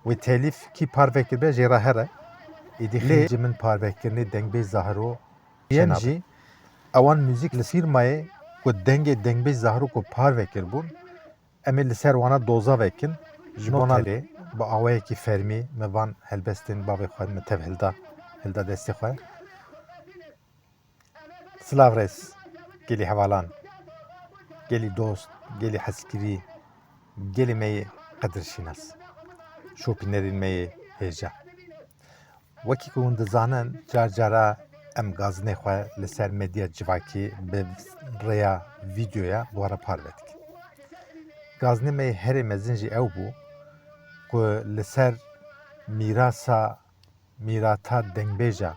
ve telif ki parvekir be jera here İdi jimin parvekirni dengbe zahro yemji awan müzik li firmaye ku dengbe zahro ku parvekir bun em li ser wana doza vekin ji bona bi awayekî fermî me van helbestên bavê xwe me tev hilda destê xwe silav rêz gelî hevalan gelî dost gelî hezkirî gelî me yê qedirşînas şopînerên me yê hêja wekî ku hûn dizanin car cara em gazinê xwe li ser medya civakî bi rêya vîdyoya wara parve dikin. Gazinê me herê mezin jî ew bû ku li ser mîrata dengbêja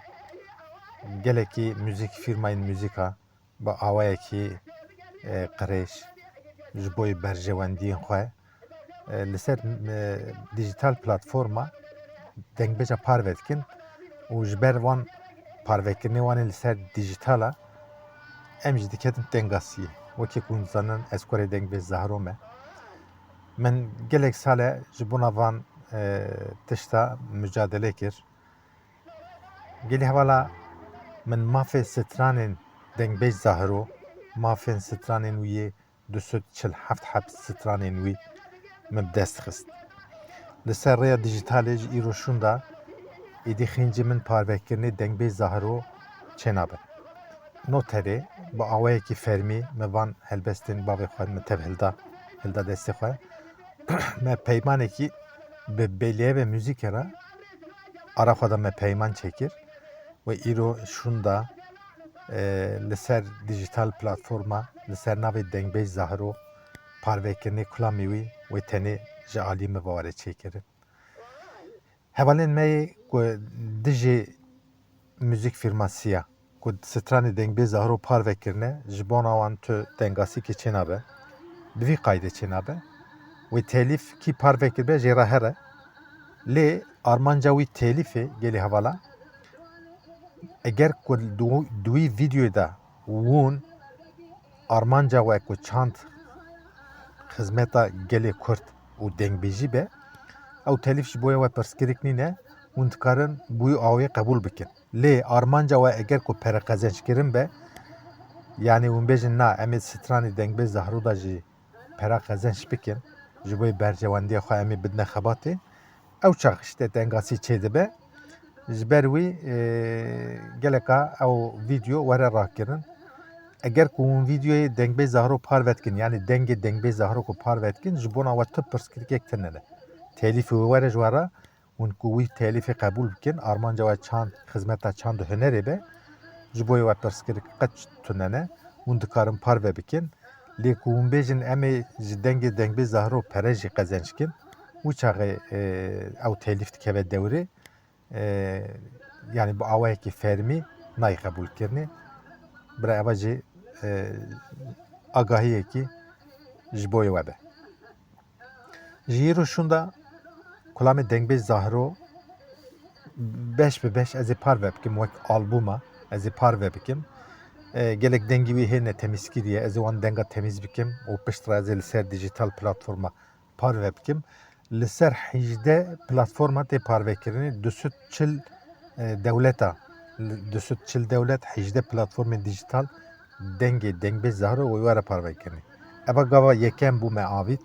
gelekî müzik firmayên müzîka bi awayekî qirêj ji bo berjewendiyên xwe li ser dijîtal platforma dengbêja parve dikin û ji ber wan parvekirinê wan ê li ser dijîtala em jî diketin dengasiyê wekî ku hûn dizanin ezkorê dengbêj zahro me min gelek sal e ji bona van tişta mücadele kir gelî hevala min mafê stranên dengbêj zahro mafên stranên wî yê 247 stranên wî min bi dest xist li ser rêya dijîtalê ji îro şûnda êdî xîncî min parvekirinê dengbêj zahro çênabe noterê bi awayekî fermî me van helbestên bavê xwe me tev hilda destê xwe me peymanekî bi bêliyevê müzîkê re ara xwe da me peyman çêkir ve îro şûnda li ser dijîtal platforma li ser navê dengbêj zahro parvekirinê kulamê wî wê tenê ji alî me ware çêkirin. Hevalên me yê ku dijî müzik firmasiya ku stranê dengbêj zahro parvekirine ji bona wan tu dengasîkê çênabe bi vî qaydê çênabe wê telîf kî parvekir be jêra here lê armanca wî telîfê gelî hevala eger ku di wî vîdyoyê de hûn armanca we ku çand xizmeta gelê Kurd û dengbêjî be ew telîf ji bo we pirsgirêk nîne hûn dikarin bi wî awê qebûl bikin lê armanca we eger ku pereqezençkirin be yanî hûn bêjin na em ê stranê dengbêj zahro da jî pera qezenç bikin ji bo bercewendiya xwe em ê bidine xebatê ew çax işte dengasî çê dibe ji ber wî geleka ew vîdyo were rakirin eger ku hûn vîdyoyê dengbêj zahro parve dikin yanî dengê dengbêj zahro ku parve dikin ji bona we tu pirsgirêkek tune telîfê wê were ji wara hûn ku wî telîfê qebûl bikin armanca we çand xizmeta çand û hunerê be ji bo we pirsgirêk qet tunene hûn dikarin parve bikin lê ku hûn bêjin em ê ji dengê dengbêj zahro pere jî qezenç bikin wî çaxê ew telîf dikeve dewrê yanî bi awayekî fermî nayê qebûlkirinê bira eva jî agahiyekî ji bo we be. Ji îro şûnda kulamê dengbêj zahro beş bi beş ez ê parve bikim wek albûma ez ê parve bikim gelek dengî wî hêne temîzkiriye ez ê wan denga temîz bikim û piştre ez ê li ser dijîtal platforma parve bikim li ser 18 platforma tê parvekirinê 240 dewleta 240 dewlet 18 platformên dijîtal dengê dengbêj zahro wê were parvekirinê eva gava yekem bû me avît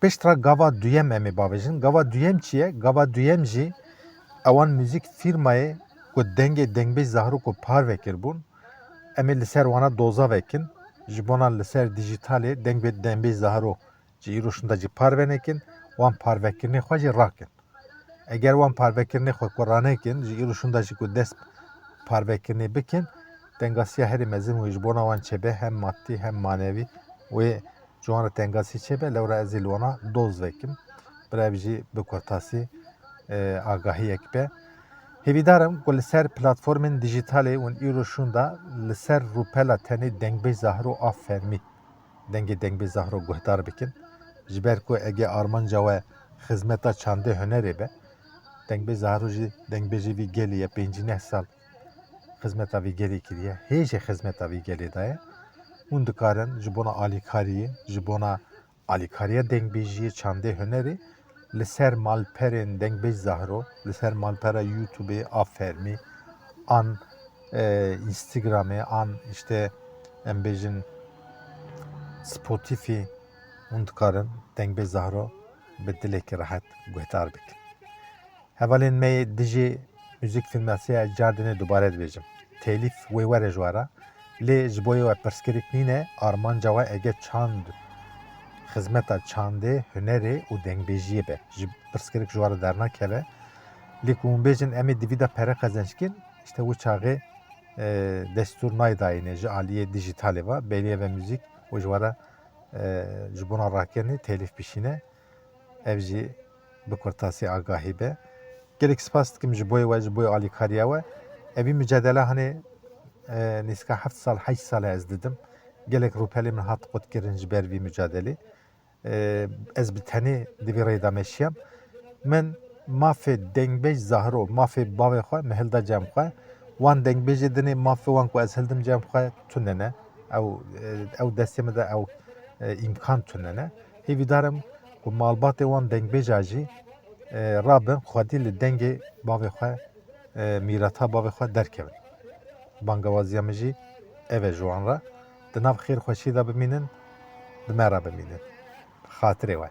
piştra gava duyem em ê bavêjin gava duyem çi ye gava duyem jî ewan müzik firmayê ku dengê dengbêj zahro ku parvekir bûn em ê li ser wana doza vekin ji bona li ser dijîtalê dengbêj zahro ji îro şûnda jî parve nekin wan parvekirinê xwe jî rakin eger wan parvekirinê xwe ku ranekin ji îro şûnda jî ku dest parvekirinê bikin dengasiya herî mezin wî ji bona wan çêbe hem maddî hem manevî wê ji wan re dengasî çêbe lewra ez ê li wana doz vekim bira ev jî bi kurtasî agahiyek be hêvîdarim ku li ser platformên dijîtalê û îro şûnda li ser rûpela tenê dengbêj zahro a fermî dengê dengbêj zahro guhdar bikin ji ber ku ege armanca we xizmeta çandê hunerê be dengbêj zahro jî dengbêjî vî gelê ye 5 sal xizmeta vî gelê kiriye hêjê xizmeta vî gelê daye hûn dikarin ji bona alîkariyê ji bona alîkariya dengbêjiyê çandê hunerê li ser malperên Dengbêj Zahro, li ser malpera YouTube'ê a fermî, an Instagram'ê, an işte em bêjin Spotify hûn dikarin Dengbêj Zahro bi dilekî rehet guhdar bikin. Hevalên me dijî müzik filmasiya Cardinê dubare dibêjim. Telîf wê were ji wara, lê ji bo we pirsgirêk nîne armanca we ege çand xizmeta çandê, hunerê û dengbêjiyê be. Ji pirsgirêk ji wara dernakeve. Lê ku hûn bêjin em ê divî de pere qezençkin, işte wî çaxê destûr naydayîne ji aliyê dijîtalê ve bêliyê ve müzik û ji wara ji bona rakirinê telîf bişîne. Ev jî bi kurtasî agahî be. Gelek spas dikim ji bo we, ji bo alîkariya we. Evî mücadele hani nîska 7 sal 8 sal ez didim. Gelek rûpelê min hat qutkirin ji ber vî mücadelê. Ez bi tenê divê rê de meşiyam. Min mafê Dengbêj Zahro, mafê bavê xwe mi hilda cem xwe. Wan dengbêjê dinê mafê wan ku ez hildim cem xwe tunene. Ew destê min de ew îmkan tunene. Hêvî darim ku malbatê wan dengbêja jî rabin xwedî li dengê bavê xwe mîrata bavê xwe derkevin. Bangewaziya min jî ev e ji wan re. Di nav xêrxweşî de bimînin, di me re bimînin. Xatirê we.